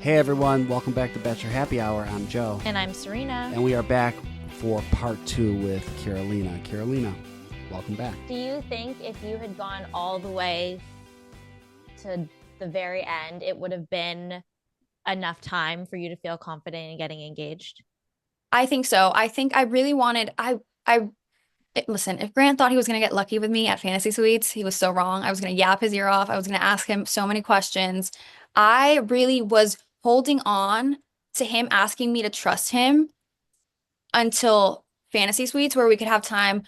Hey everyone, welcome back to Bachelor Happy Hour. I'm Joe. And I'm Serena. And we are back for part 2 with Carolina. Carolina, welcome back. Do you think if you had gone all the way to the very end, it would have been enough time for you to feel confident in getting engaged? I think so. I think I really wanted, listen, if Grant thought he was going to get lucky with me at Fantasy Suites, he was so wrong. I was going to yap his ear off. I was going to ask him so many questions. I really was holding on to him asking me to trust him until Fantasy Suites, where we could have time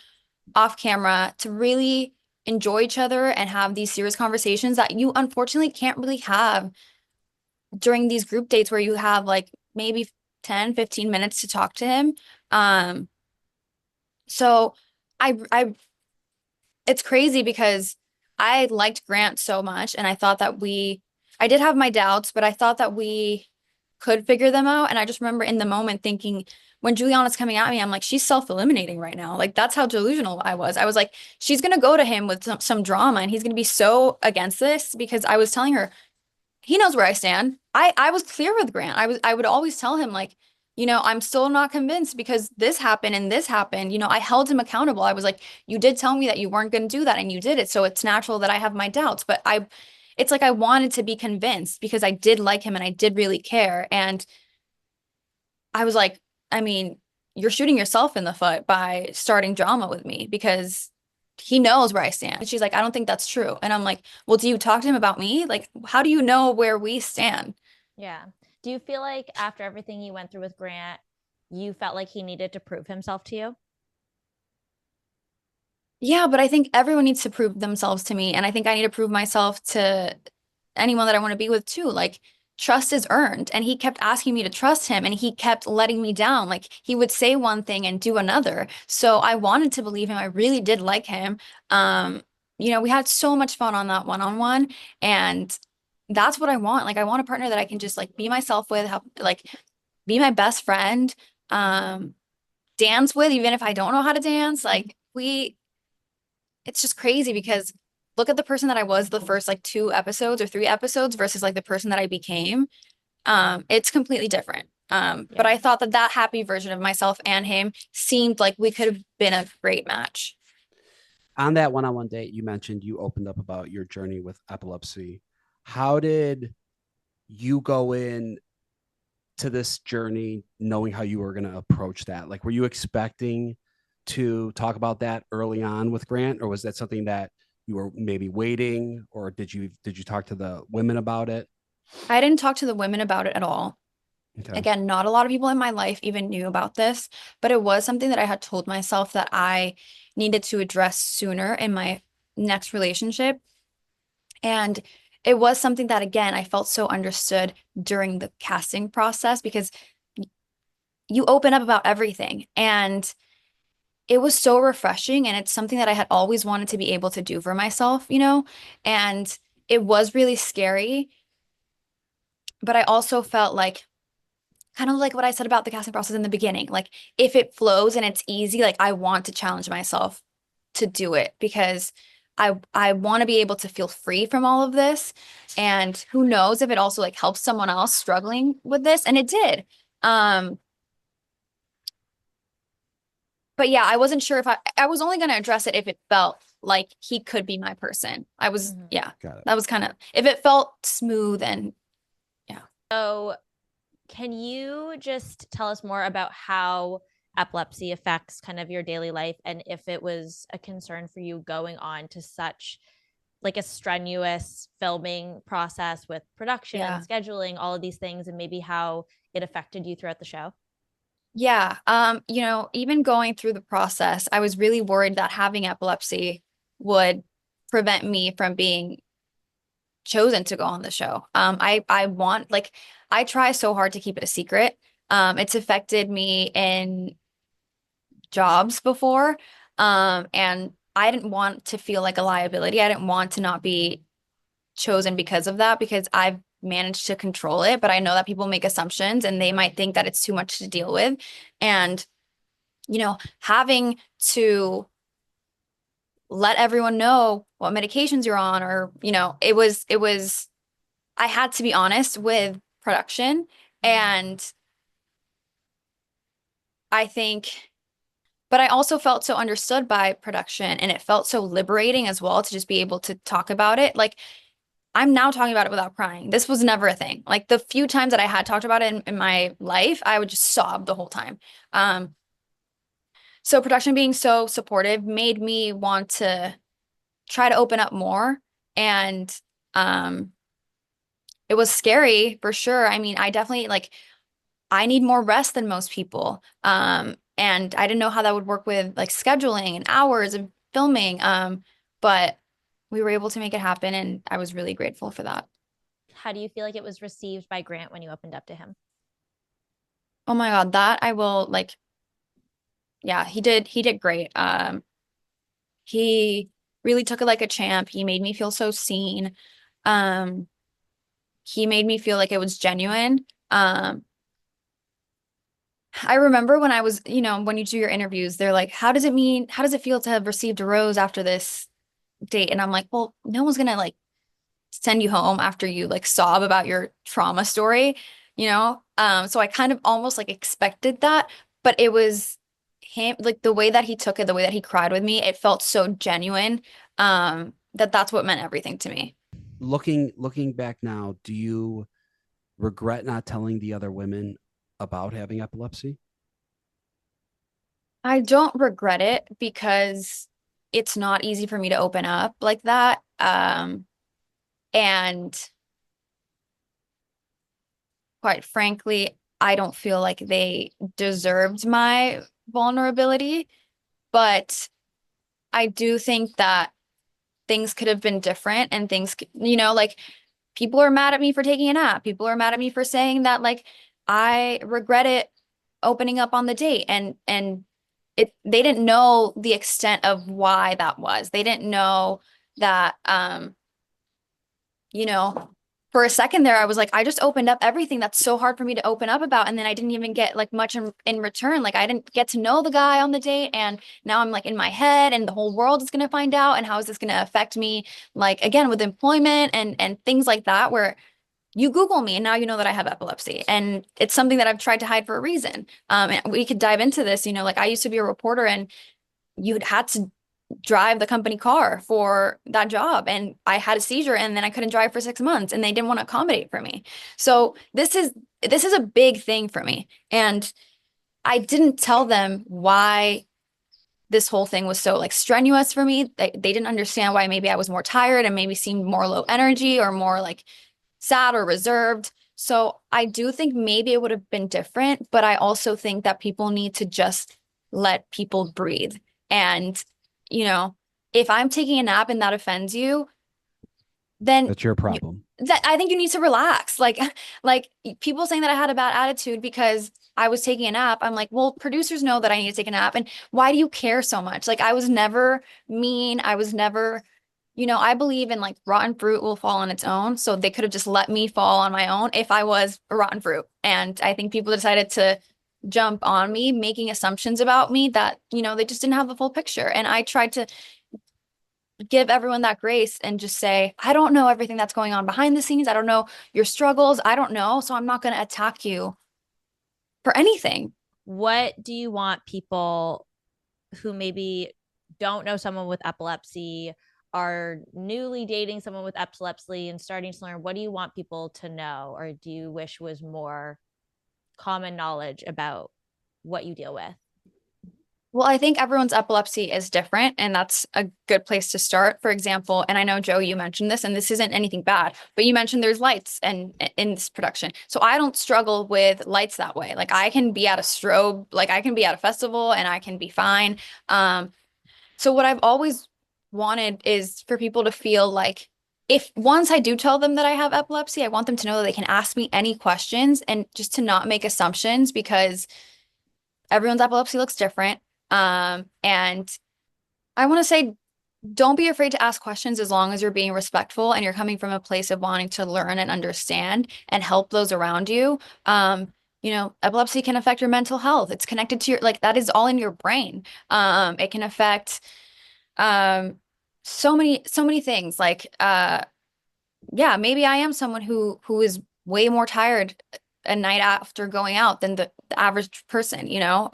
off camera to really enjoy each other and have these serious conversations that you unfortunately can't really have during these group dates where you have like maybe 10, 15 minutes to talk to him. So I it's crazy because I liked Grant so much and I thought that I did have my doubts, but I thought that we could figure them out. And I just remember in the moment thinking, when Juliana's coming at me, I'm like, she's self-eliminating right now. Like, that's how delusional I was. I was like, she's gonna go to him with some drama and he's gonna be so against this, because I was telling her, he knows where I stand. I was clear with Grant. I would always tell him, like, I'm still not convinced because this happened and this happened. I held him accountable. I was like, you did tell me that you weren't going to do that and you did it. So it's natural that I have my doubts, but it's like I wanted to be convinced because I did like him and I did really care. And I was like, I mean, you're shooting yourself in the foot by starting drama with me because he knows where I stand. And she's like, I don't think that's true. And I'm like, well, do you talk to him about me? Like, how do you know where we stand? Yeah. Do you feel like after everything you went through with Grant, you felt like he needed to prove himself to you? Yeah, but I think everyone needs to prove themselves to me. And I think I need to prove myself to anyone that I want to be with too. Like, trust is earned. And he kept asking me to trust him and he kept letting me down. Like, he would say one thing and do another. So I wanted to believe him. I really did like him. We had so much fun on that one-on-one. And that's what I want. Like, I want a partner that I can just like be myself with, like be my best friend, dance with, even if I don't know how to dance. Like, it's just crazy because look at the person that I was the first like 2 episodes or 3 episodes versus like the person that I became. It's completely different. But I thought that happy version of myself and him seemed like we could have been a great match. On that one-on-one date, you mentioned you opened up about your journey with epilepsy. How did you go in to this journey knowing how you were going to approach that? Like, were you expecting to talk about that early on with Grant, or was that something that you were maybe waiting, or did you talk to the women about it? I didn't talk to the women about it at all. Okay. Again, not a lot of people in my life even knew about this, but it was something that I had told myself that I needed to address sooner in my next relationship. And it was something that, again, I felt so understood during the casting process because you open up about everything. And it was so refreshing. And it's something that I had always wanted to be able to do for myself, and it was really scary. But I also felt like, kind of like what I said about the casting process in the beginning, like if it flows and it's easy, like I want to challenge myself to do it because I want to be able to feel free from all of this. And who knows if it also like helps someone else struggling with this. And it did. But yeah, I wasn't sure if I was only going to address it if it felt like he could be my person. Yeah, Got it. that was kind of, if it felt smooth and yeah. So can you just tell us more about how epilepsy affects kind of your daily life and if it was a concern for you going on to such like a strenuous filming process with production Yeah. and scheduling, all of these things, and maybe how it affected you throughout the show? Yeah. Even going through the process, I was really worried that having epilepsy would prevent me from being chosen to go on the show. I try so hard to keep it a secret. It's affected me in jobs before. And I didn't want to feel like a liability. I didn't want to not be chosen because of that, because I've managed to control it. But I know that people make assumptions and they might think that it's too much to deal with. And, having to let everyone know what medications you're on, or, I had to be honest with production. And I think, but I also felt so understood by production, and it felt so liberating as well to just be able to talk about it. Like, I'm now talking about it without crying. This was never a thing. Like, the few times that I had talked about it in my life, I would just sob the whole time. So production being so supportive made me want to try to open up more. And um, it was scary for sure. I mean, I definitely like, I need more rest than most people. And I didn't know how that would work with like scheduling and hours and filming. But we were able to make it happen, and I was really grateful for that. How do you feel like it was received by Grant when you opened up to him? Oh my God, that I will like, yeah, he did great. He really took it like a champ. He made me feel so seen. Um, he made me feel like it was genuine. Um, I remember when I was, when you do your interviews, they're like, how does it feel to have received a rose after this date? And I'm like, well, no one's gonna like send you home after you like sob about your trauma story, you know? So I kind of almost like expected that, but it was him, like the way that he took it, the way that he cried with me, it felt so genuine, that's what meant everything to me. Looking back now, do you regret not telling the other women about having epilepsy? I don't regret it because it's not easy for me to open up like that. And quite frankly, I don't feel like they deserved my vulnerability, but I do think that things could have been different, and like people are mad at me for taking a nap. People are mad at me for saying that like I regret it opening up on the date, and they didn't know the extent of why that was. They didn't know that you know, for a second there, I was like, I just opened up everything that's so hard for me to open up about. And then I didn't even get like much in return. Like, I didn't get to know the guy on the date. And now I'm like in my head, and the whole world is going to find out. And how is this going to affect me? Like, again, with employment and things like that, where you Google me and now you know that I have epilepsy. And it's something that I've tried to hide for a reason. And we could dive into this, like I used to be a reporter, and you had to drive the company car for that job, and I had a seizure, and then I couldn't drive for 6 months, and they didn't want to accommodate for me. So this is a big thing for me, and I didn't tell them why this whole thing was so like strenuous for me. They didn't understand why maybe I was more tired and maybe seemed more low energy or more like sad or reserved. So I do think maybe it would have been different, but I also think that people need to just let people breathe. And, you know, if I'm taking a nap and that offends you, then That's your problem. that I think you need to relax. Like people saying that I had a bad attitude because I was taking a nap. I'm like, well, producers know that I need to take a nap. And why do you care so much? Like, I was never mean. I was never, I believe in like rotten fruit will fall on its own. So they could have just let me fall on my own if I was a rotten fruit. And I think people decided to jump on me, making assumptions about me that, they just didn't have the full picture. And I tried to give everyone that grace and just say, I don't know everything that's going on behind the scenes. I don't know your struggles. I don't know. So I'm not going to attack you for anything. What do you want people who maybe don't know someone with epilepsy, are newly dating someone with epilepsy and starting to learn, what do you want people to know, or do you wish was more common knowledge about what you deal with? Well, I think everyone's epilepsy is different, and that's a good place to start. For example, and I know, Joe, you mentioned this, and this isn't anything bad, but you mentioned there's lights and in this production. So I don't struggle with lights that way. Like, I can be at a strobe, like I can be at a festival and I can be fine. So what I've always wanted is for people to feel like, if once I do tell them that I have epilepsy, I want them to know that they can ask me any questions, and just to not make assumptions, because everyone's epilepsy looks different. And I want to say, don't be afraid to ask questions as long as you're being respectful and you're coming from a place of wanting to learn and understand and help those around you. Epilepsy can affect your mental health. It's connected to like, that is all in your brain. It can affect, so many things. Like, yeah, maybe I am someone who is way more tired a night after going out than the average person, you know?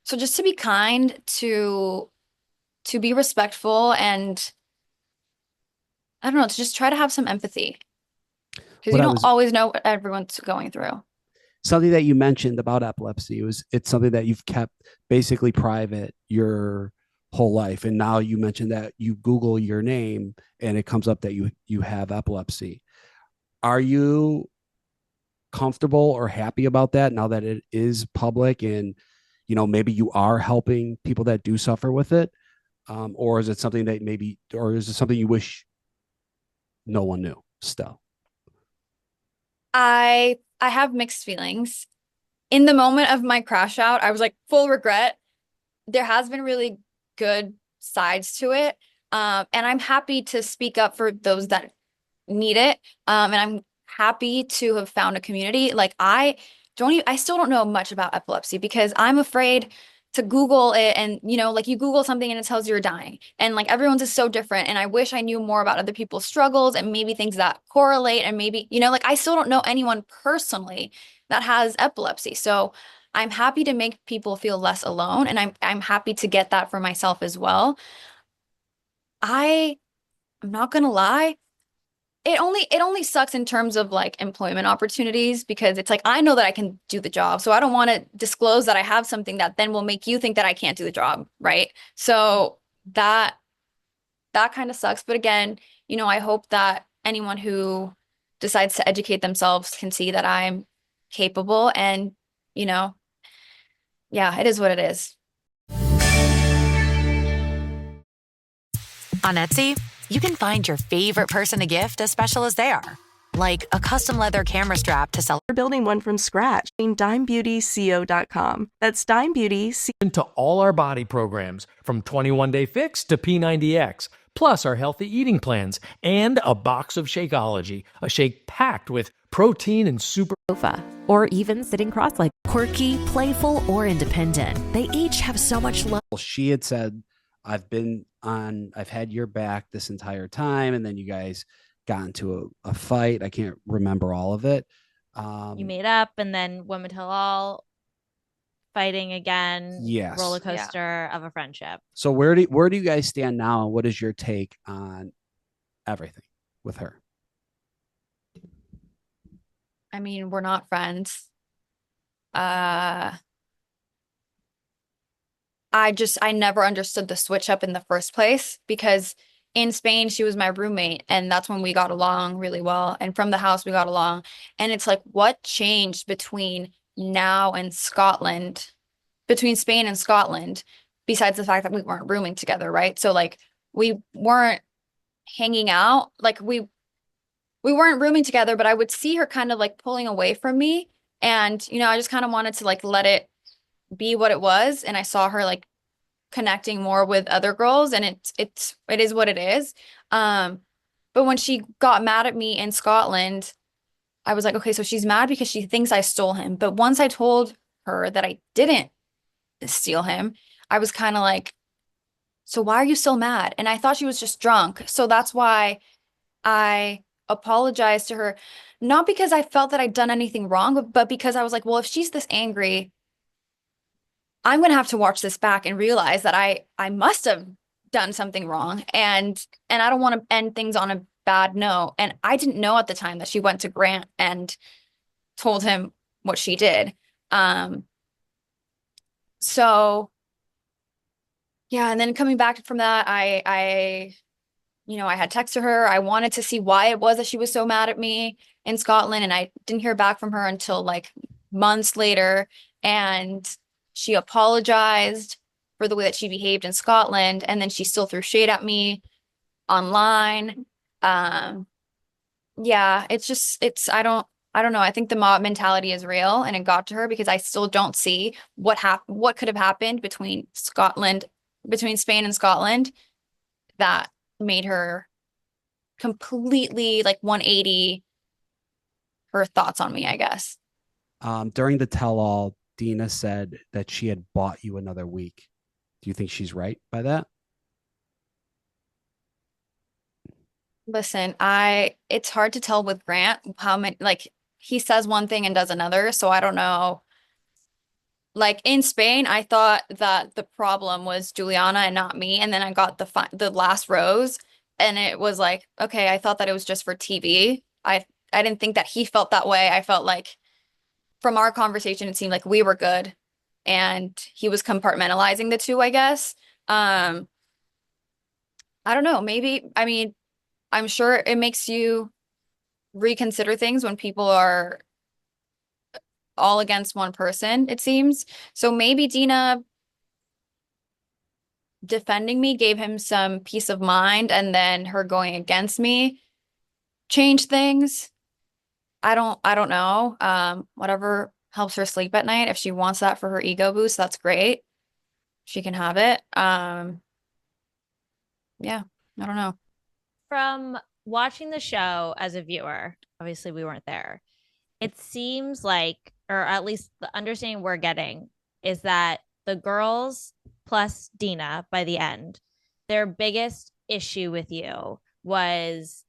So just to be kind, to be respectful, and I don't know, to just try to have some empathy because What you I don't was always know what everyone's going through. Something that you mentioned about epilepsy was it's something that you've kept basically private your whole life, and now you mentioned that you Google your name and it comes up that you have epilepsy. Are you comfortable or happy about that now that it is public and maybe you are helping people that do suffer with it, or is it something that maybe, or is it something you wish no one knew still? I have mixed feelings. In the moment of my crash out, I was like full regret. There has been really good sides to it. And I'm happy to speak up for those that need it. And I'm happy to have found a community. Like I still don't know much about epilepsy because I'm afraid to Google it, and like you Google something and it tells you you're dying. And like everyone's is so different. And I wish I knew more about other people's struggles and maybe things that correlate, and maybe, like I still don't know anyone personally that has epilepsy. So I'm happy to make people feel less alone, and I'm happy to get that for myself as well. I'm not gonna lie, it only sucks in terms of like employment opportunities because it's like I know that I can do the job. So I don't want to disclose that I have something that then will make you think that I can't do the job, right? So that kind of sucks. But again, I hope that anyone who decides to educate themselves can see that I'm capable, and, you know, yeah, it is what it is. On Etsy, you can find your favorite person a gift as special as they are. Like a custom leather camera strap to sell. We're building one from scratch. DimeBeautyCO.com. That's DimeBeauty. Into all our body programs, from 21 Day Fix to P90X, plus our healthy eating plans, and a box of Shakeology, a shake packed with protein and super. Sofa, or even sitting cross-legged. Quirky, playful, or independent, they each have so much love. She had said, I've had your back this entire time, and then you guys got into a fight. I can't remember all of it. You made up, and then women tell all, fighting again. Yes. Roller coaster of a friendship. So where do you guys stand now, and what is your take on everything with her? I mean, we're not friends. I never understood the switch up in the first place because in Spain, she was my roommate, and that's when we got along really well. And from the house, we got along. And it's like, what changed between now and Scotland, between Spain and Scotland, besides the fact that we weren't rooming together, right? So like we weren't hanging out, like we weren't rooming together, but I would see her kind of like pulling away from me. And, I just kind of wanted to like let it be what it was. And I saw her like connecting more with other girls, and it is what it is. But when she got mad at me in Scotland, I was like, okay, so she's mad because she thinks I stole him. But once I told her that I didn't steal him, I was kind of like, so why are you still mad? And I thought she was just drunk. So that's why I apologized to her, not because I felt that I'd done anything wrong, but because I was like, well, if she's this angry, I'm going to have to watch this back and realize that I must have done something wrong. And I don't want to end things on a bad note. And I didn't know at the time that she went to Grant and told him what she did. So yeah. And then coming back from that, I had texted her. I wanted to see why it was that she was so mad at me in Scotland. And I didn't hear back from her until like months later. And she apologized for the way that she behaved in Scotland. And then she still threw shade at me online. Yeah, I don't know. I think the mob mentality is real, and it got to her because I still don't see what could have happened between Spain and Scotland that made her completely like 180 her thoughts on me, I guess. During the tell-all, Dina said that she had bought you another week. Do you think she's right by that? Listen, it's hard to tell with Grant how many, like, he says one thing and does another, so I don't know. Like in Spain, I thought that the problem was Juliana and not me, and then I got the last rose, and it was like, okay, I thought that it was just for TV. I didn't think that he felt that way. I felt like from our conversation, it seemed like we were good, and he was compartmentalizing the two, I guess. Um, I don't know. Maybe, I mean, I'm sure it makes you reconsider things when people are all against one person, it seems. So maybe Dina defending me gave him some peace of mind, and then her going against me changed things. I don't know. Whatever helps her sleep at night. If she wants that for her ego boost, that's great. She can have it. Yeah, I don't know. From watching the show as a viewer, obviously we weren't there. It seems like, or at least the understanding we're getting, is that the girls plus Dina by the end, their biggest issue with you was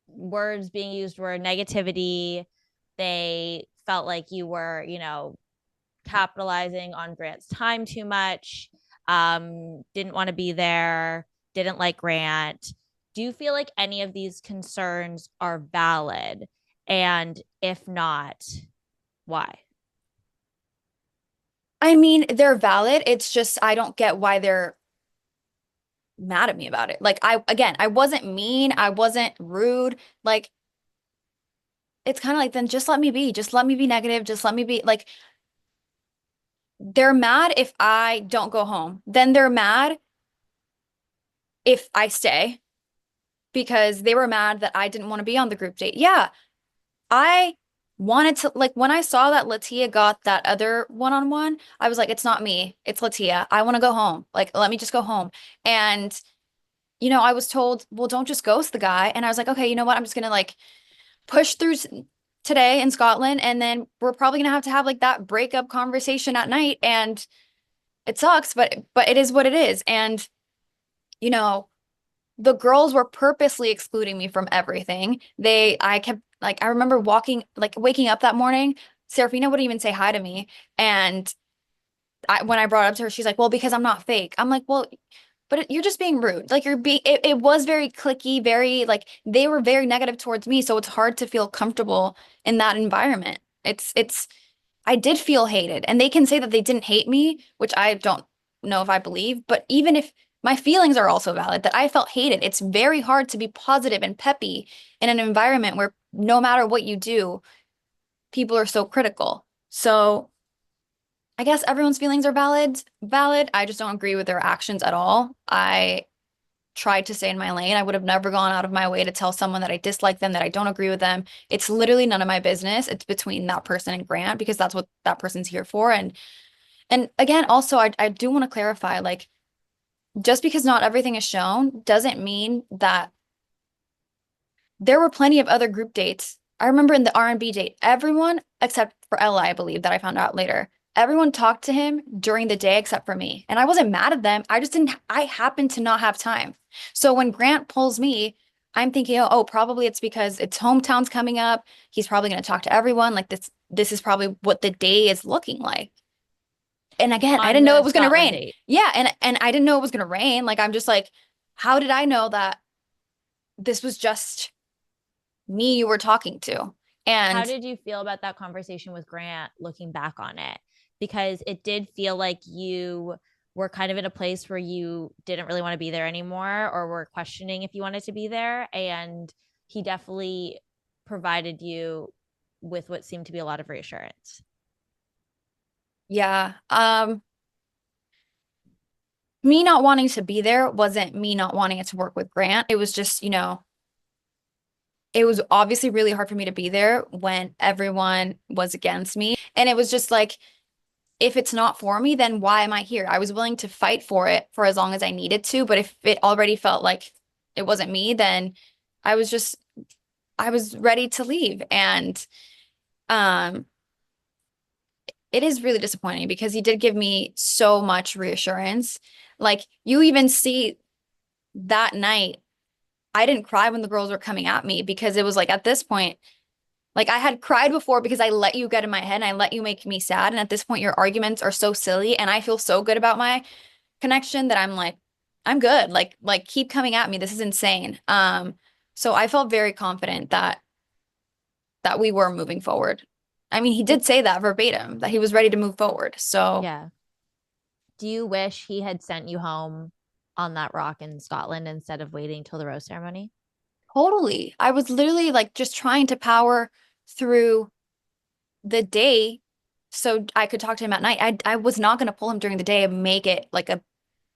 words being used were negativity. They felt like you were, capitalizing on Grant's time too much, didn't want to be there, didn't like Grant. Do you feel like any of these concerns are valid? And if not, why? I mean, they're valid. It's just I don't get why they're mad at me about it. Like I wasn't mean, I wasn't rude. Like it's kind of like then just let me be. Just let me be negative. Just let me be like they're mad if I don't go home. Then they're mad if I stay because they were mad that I didn't want to be on the group date. Yeah, I wanted to, like, when I saw that Latia got that other one-on-one, I was like, it's not me, it's Latia. I want to go home. Like, let me just go home. And, I was told, well, don't just ghost the guy. And I was like, okay, you know what? I'm just gonna like push through today in Scotland, and then we're probably gonna have like that breakup conversation at night. And it sucks, but it is what it is. And, you know, the girls were purposely excluding me from everything. I kept like, I remember waking up that morning, Serafina wouldn't even say hi to me. And when I brought it up to her, she's like, well, because I'm not fake. I'm like, well, but you're just being rude. Like it was very clicky, very like they were very negative towards me. So it's hard to feel comfortable in that environment. I did feel hated, and they can say that they didn't hate me, which I don't know if I believe, but even if my feelings are also valid that I felt hated, it's very hard to be positive and peppy in an environment where no matter what you do, people are so critical. So I guess everyone's feelings are valid. I just don't agree with their actions at all. I tried to stay in my lane. I would have never gone out of my way to tell someone that I dislike them, that I don't agree with them. It's literally none of my business. It's between that person and Grant because that's what that person's here for. And again, also I do want to clarify, like, just because not everything is shown doesn't mean that there were plenty of other group dates. I remember in the R&B date, everyone except for Ella, I believe that I found out later, everyone talked to him during the day except for me. And I wasn't mad at them. I happened to not have time. So when Grant pulls me, I'm thinking, oh, probably it's because it's hometown's coming up. He's probably going to talk to everyone. Like this is probably what the day is looking like. And again, I On didn't know the it was going to Scotland rain. date. Yeah, and I didn't know it was going to rain. Like I'm just like, how did I know that this was just me you were talking to? How And did you feel about that conversation with Grant looking back on it? Because it did feel like you were kind of in a place where you didn't really want to be there anymore or were questioning if you wanted to be there. And he definitely provided you with what seemed to be a lot of reassurance. yeah, me not wanting to be there wasn't me not wanting it to work with Grant. It was just, it was obviously really hard for me to be there when everyone was against me. And it was just like, if it's not for me, then why am I here? I was willing to fight for it for as long as I needed to, but if it already felt like it wasn't me, then I was just I was ready to leave. And um it is really disappointing because he did give me so much reassurance. Like you even see that night I didn't cry when the girls were coming at me because it was like at this point, like I had cried before because I let you get in my head and I let you make me sad. And at this point, your arguments are so silly and I feel so good about my connection that I'm like, I'm good. Like keep coming at me. This is insane. So I felt very confident that we were moving forward. I mean, he did say that verbatim, that he was ready to move forward. So Yeah. Do you wish he had sent you home on that rock in Scotland instead of waiting till the rose ceremony? totally. I was literally like just trying to power through the day so I could talk to him at night. I was not going to pull him during the day and make it like a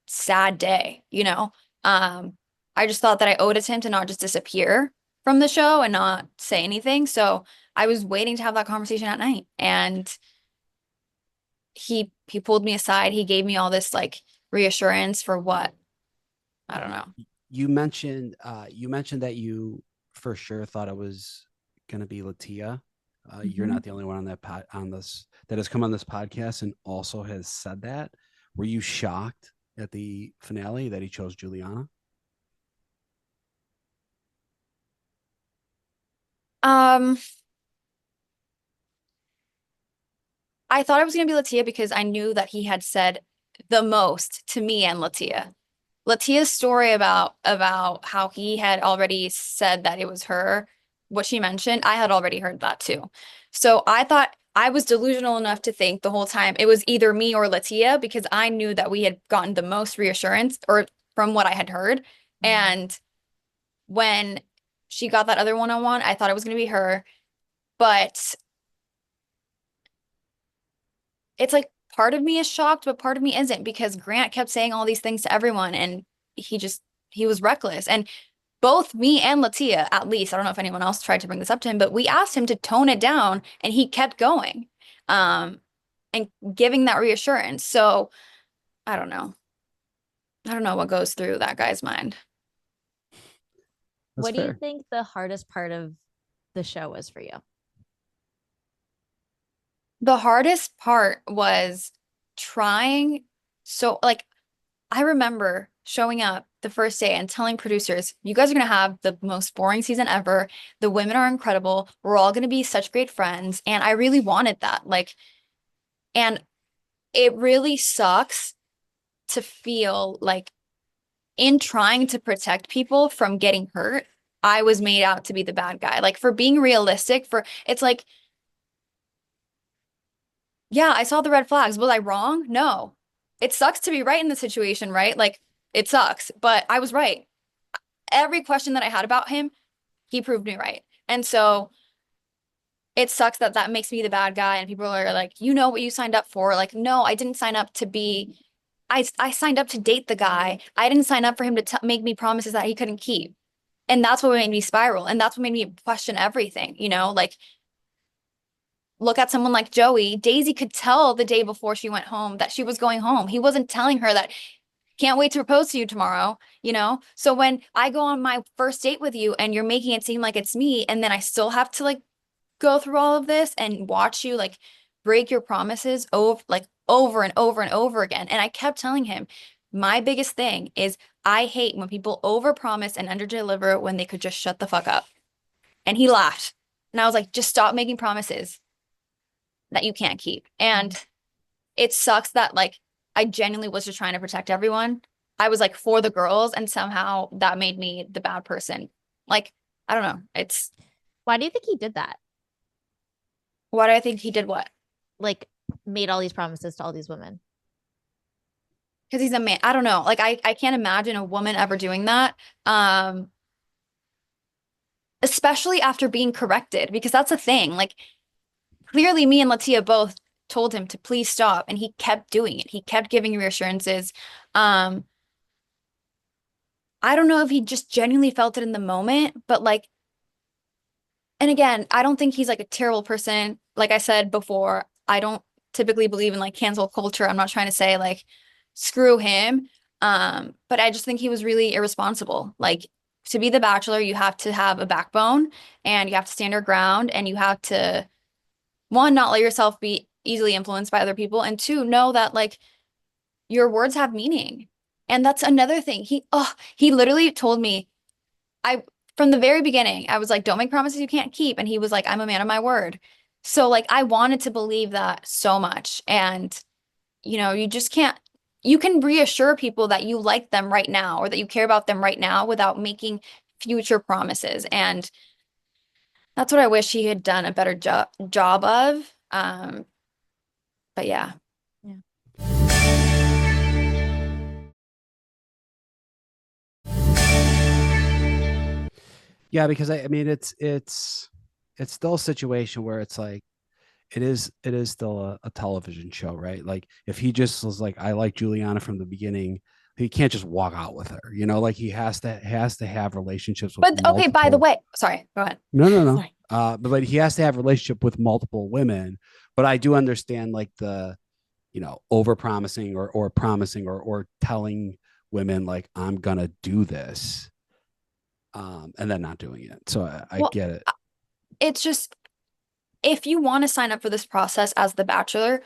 sad day, you know? I just thought that I owed it to him to not just disappear from the show and not say anything. So I was waiting to have that conversation at night. And he pulled me aside. He gave me all this like reassurance for what? I don't know. You mentioned that you for sure thought it was gonna be Latia. You're Mhm. not the only one on this that has come on this podcast and also has said that. Were you shocked at the finale that he chose Juliana? Um, I thought it was gonna be Latia because I knew that he had said the most to me and Latia. Latia's story about how he had already said that it was her, what she mentioned, I had already heard that too. So I thought I was delusional enough to think the whole time it was either me or Latia because I knew that we had gotten the most reassurance or from what I had heard. And when she got that other one-on-one, I thought it was going to be her. But it's like part of me is shocked, but part of me isn't because Grant kept saying all these things to everyone and he was reckless. And both me and Latia, at least, I don't know if anyone else tried to bring this up to him, but we asked him to tone it down and he kept going. And giving that reassurance. So I don't know. I don't know what goes through that guy's mind. That's What do you fair. think the hardest part of the show was for you? The hardest part was trying. So, like, I remember showing up the first day and telling producers, you guys are going to have the most boring season ever. The women are incredible. We're all going to be such great friends. And I really wanted that. Like, and it really sucks to feel like in trying to protect people from getting hurt, I was made out to be the bad guy. Like, for being realistic, it's like, yeah, I saw the red flags. Was I wrong? No. It sucks to be right in the situation, right? Like, it sucks, but I was right. Every question that I had about him, he proved me right. And so it sucks that that makes me the bad guy and people are like, you know what you signed up for. Like, no, I didn't sign up to be, I signed up to date the guy. I didn't sign up for him to make me promises that he couldn't keep. And that's what made me spiral. And that's what made me question everything, you know, like look at someone like Joey. Daisy could tell the day before she went home that she was going home. He wasn't telling her that can't wait to propose to you tomorrow, you know? So when I go on my first date with you and you're making it seem like it's me, and then I still have to like go through all of this and watch you like break your promises over and over and over again. And I kept telling him, my biggest thing is I hate when people overpromise and underdeliver when they could just shut the fuck up. And he laughed. And I was like, just stop making promises that you can't keep. And it sucks that like I genuinely was just trying to protect everyone. I was like for the girls, and somehow that made me the bad person. Like, I don't know. Why do you think he did that? Why do I think he did what? Like, made all these promises to all these women. Because he's a man. I don't know. Like, I can't imagine a woman ever doing that. Especially after being corrected, because that's the thing. Like, clearly me and Latia both told him to please stop, and he kept doing it. He kept giving reassurances. I don't know if he just genuinely felt it in the moment, but like, and again, I don't think he's like a terrible person. Like I said before, I don't typically believe in like cancel culture. I'm not trying to say like screw him. But I just think he was really irresponsible. Like, to be the bachelor, you have to have a backbone and you have to stand your ground, and you have to, one, not let yourself be easily influenced by other people, and two, know that like your words have meaning. And that's another thing. He literally told me from the very beginning, I was like, don't make promises you can't keep. And he was like, I'm a man of my word. So like, I wanted to believe that so much. And, you just can't, you can reassure people that you like them right now or that you care about them right now without making future promises. And that's what I wish he had done a better job of. But yeah. Yeah, because I mean it's still a situation where it's like it is still a television show, right? Like if he just was like, I like Juliana from the beginning, he can't just walk out with her, like he has to have relationships with But okay, by the way, sorry, go ahead. no. Sorry. But he has to have a relationship with multiple women. But I do understand like the, over promising or promising or telling women like I'm gonna do this, and then not doing it. So I Well, get it. It's just, if you want to sign up for this process as the bachelor,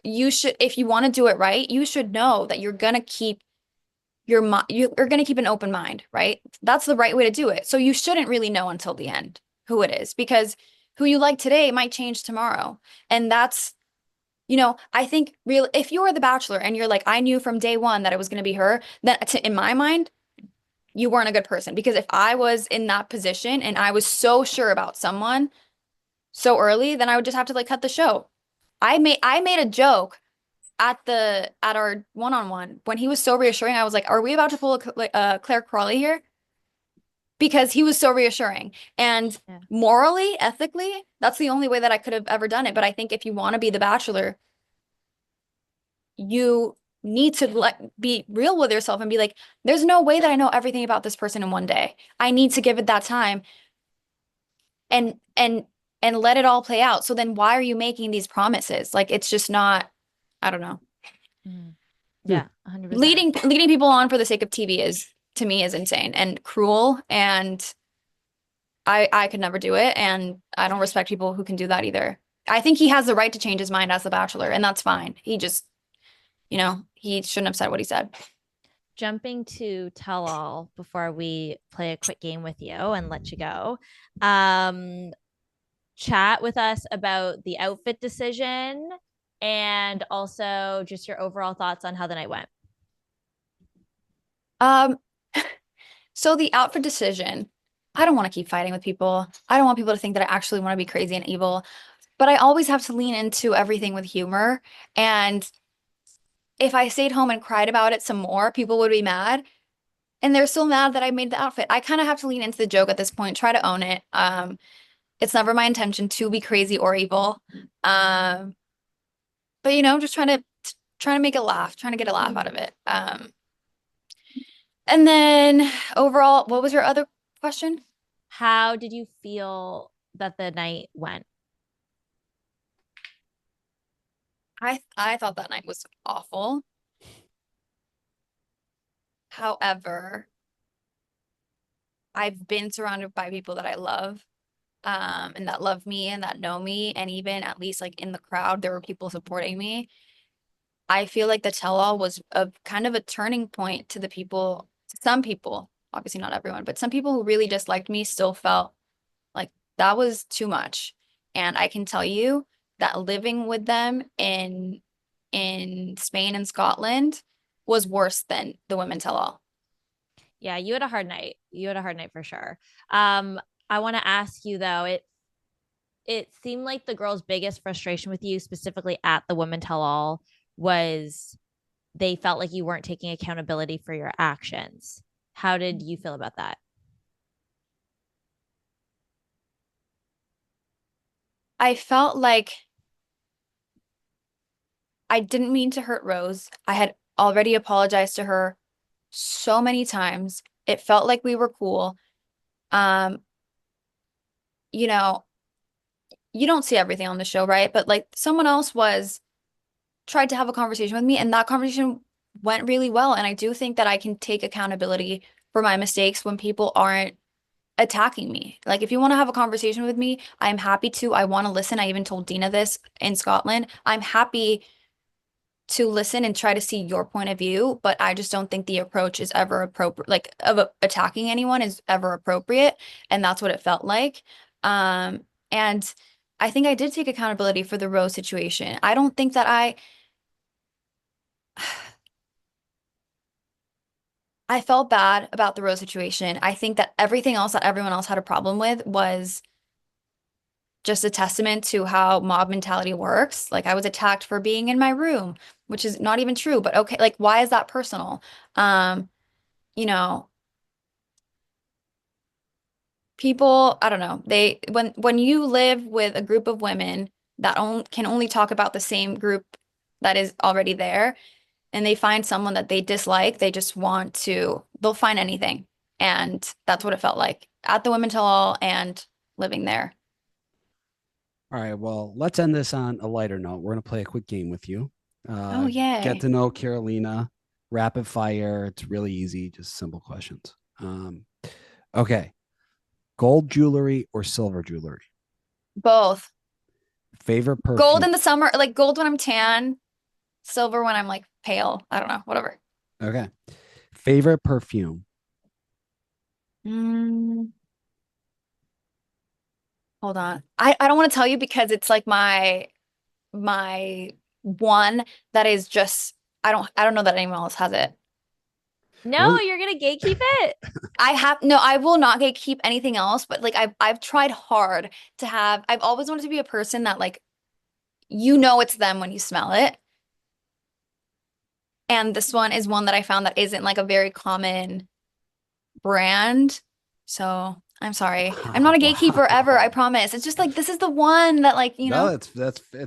you should, if you want to do it right, you should know that you're going to keep you're going to keep an open mind, right? That's the right way to do it. So you shouldn't really know until the end who it is, because who you like today might change tomorrow. And that's, I think if you are the bachelor and you're like, I knew from day one that it was going to be her, then in my mind, you weren't a good person. Because if I was in that position and I was so sure about someone so early, then I would just have to like cut the show. I made a joke at our one-on-one when he was so reassuring. I was like, are we about to pull a Claire Crawley here? Because he was so reassuring. And morally, ethically, that's the only way that I could have ever done it. But I think if you want to be the bachelor, you need to be real with yourself and be like, there's no way that I know everything about this person in one day. I need to give it that time and let it all play out. So then why are you making these promises? Like, it's just not, I don't know. Yeah, 100%. Leading people on for the sake of TV is, to me, is insane and cruel. And I could never do it. And I don't respect people who can do that either. I think he has the right to change his mind as the bachelor, and that's fine. He just, he shouldn't have said what he said. Jumping to tell all before we play a quick game with you and let you go. Chat with us about the outfit decision and also just your overall thoughts on how the night went. So the outfit decision, I don't want to keep fighting with people. I don't want people to think that I actually want to be crazy and evil, but I always have to lean into everything with humor. And if I stayed home and cried about it some more, people would be mad. And they're still mad that I made the outfit. I kind of have to lean into the joke at this point, try to own it. It's never my intention to be crazy or evil. But just trying to make it laugh, trying to get a laugh out of it. And then overall, what was your other question? How did you feel that the night went? I thought that night was awful. However, I've been surrounded by people that I love, and that love me and that know me. And even at least like in the crowd, there were people supporting me. I feel like the tell-all was a kind of a turning point to some people, obviously not everyone, but some people who really disliked me still felt like that was too much. And I can tell you that living with them in Spain and Scotland was worse than the women tell all. Yeah, you had a hard night. You had a hard night for sure. I want to ask you though, it seemed like the girls' biggest frustration with you, specifically at the women tell all, was they felt like you weren't taking accountability for your actions. How did you feel about that? I felt like I didn't mean to hurt Rose. I had already apologized to her so many times. It felt like we were cool. You don't see everything on the show, right? But like someone else tried to have a conversation with me, and that conversation went really well. And I do think that I can take accountability for my mistakes when people aren't attacking me. Like if you want to have a conversation with me, I'm happy to. I want to listen. I even told Dina this in Scotland. I'm happy to listen and try to see your point of view, but I just don't think the approach is ever appropriate, like attacking anyone is ever appropriate. And that's what it felt like. And I think I did take accountability for the Rose situation. I don't think that I felt bad about the Rose situation. I think that everything else that everyone else had a problem with was just a testament to how mob mentality works. Like I was attacked for being in my room, which is not even true, but okay, like why is that personal? You know, people, I don't know, when you live with a group of women that can only talk about the same group that is already there, and they find someone that they dislike, they'll find anything. And that's what it felt like at the Women Tell All and living there. All right. Well, let's end this on a lighter note. We're going to play a quick game with you. Oh, yay. Get to know Carolina. Rapid fire. It's really easy. Just simple questions. Okay. Gold jewelry or silver jewelry? Both. Favorite perfume? Gold in the summer, like gold when I'm tan, silver when I'm like pale. I don't know, whatever. Okay. Favorite perfume? Hold on. I don't want to tell you because it's like my one that is just I don't know that anyone else has it. No, Really? you're gonna gatekeep it. I will not gatekeep anything else, but like I've tried hard to have I've always wanted to be a person that like it's them when you smell it. And this one is one that I found that isn't like a very common brand. So I'm sorry. I'm not a gatekeeper ever, I promise. It's just like this is the one that like, No, it's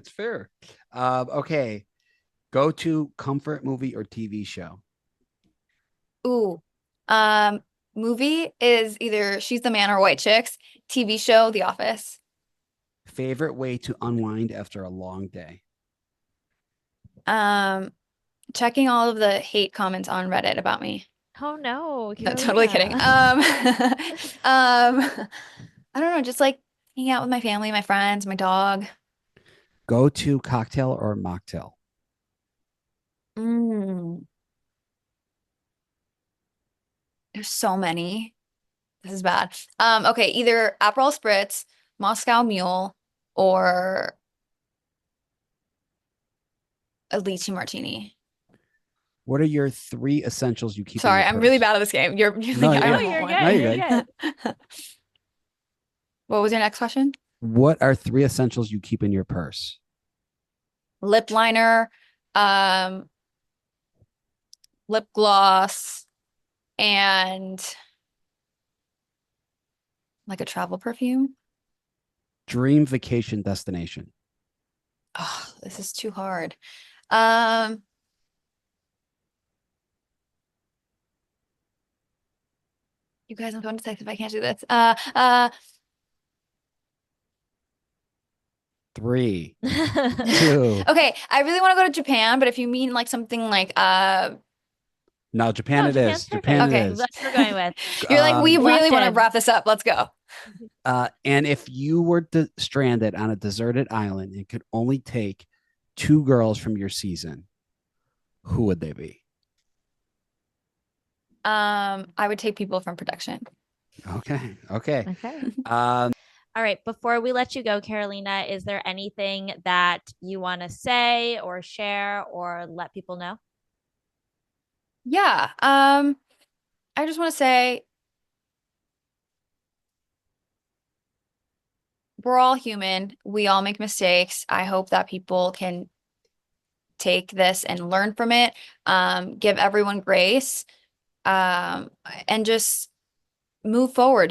fair. Okay. Go to comfort movie or TV show. Ooh. Movie is either She's the Man or White Chicks. TV show, The Office. Favorite way to unwind after a long day. Checking all of the hate comments on Reddit about me. Oh no, No, totally kidding. I don't know, just like hanging out with my family, my friends, my dog. Go to cocktail or mocktail. There's so many. This is bad. Okay, either Aperol Spritz, Moscow Mule, or a lychee martini. What are your 3 essentials you keep? Sorry, in your I'm really purse? bad at this game. You're No, like, I you're don't you're want good. one. No, you're You're good. What was your next question? What are 3 essentials you keep in your purse? Lip liner, lip gloss, and like a travel perfume. Dream vacation destination. Oh, this is too hard. You guys, I'm going to text if I can't do this. 3, 2. Okay, I really want to go to Japan, but if you mean like something like No, Japan No, it Japan's is. perfect. Japan Okay. it is. That's what we're going with. you're like, we really want to Locked in. wrap this up. Let's go. And if you were stranded on a deserted island and could only take 2 girls from your season, who would they be? I would take people from production. Okay. Okay. Um, All right. Before we let you go, Carolina, is there anything that you want to say or share or let people know? Yeah. I just want to say we're all human. We all make mistakes. I hope that people can take this and learn from it. Give everyone grace. And just move forward.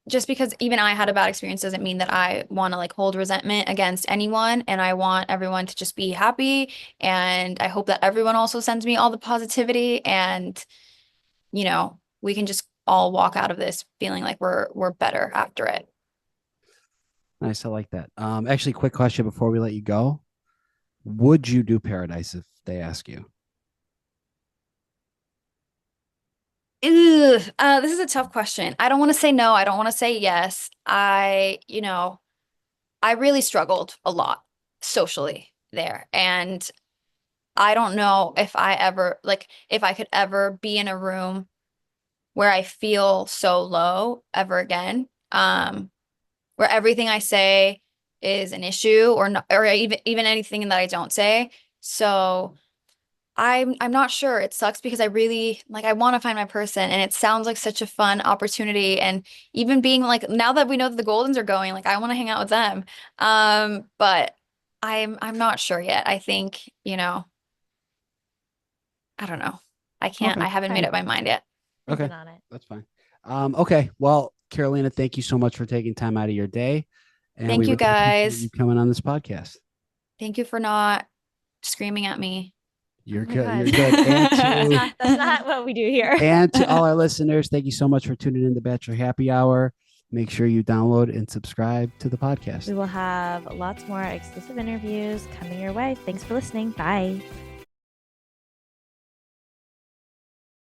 Just because even I had a bad experience doesn't mean that I want to like hold resentment against anyone. And I want everyone to just be happy. And I hope that everyone also sends me all the positivity and, we can just all walk out of this feeling like we're better after it. nice. I like that. Actually, quick question before we let you go. Would you do Paradise if they ask you? This is a tough question. I don't want to say no. I don't want to say yes. I really struggled a lot socially. there. And I don't know if if I could ever be in a room where I feel so low ever again, where everything I say is an issue or not, or even anything that I don't say. So I'm not sure. It sucks because I really I want to find my person, and it sounds like such a fun opportunity. And even being now that we know that the Goldens are going, I want to hang out with them. But I'm not sure yet. I think, I don't know. I can't. Okay. I haven't made Fine. up my mind yet. Okay. Thinking on it. That's fine. Okay. Well, Carolina, thank you so much for taking time out of your day. And Thank we you, really appreciate guys. you coming on this podcast. Thank you for not screaming at me. You're Oh my good. God. You're good. And That's not what we do here. and to all our listeners, thank you so much for tuning in to Bachelor Happy Hour. Make sure you download and subscribe to the podcast. We will have lots more exclusive interviews coming your way. Thanks for listening. Bye.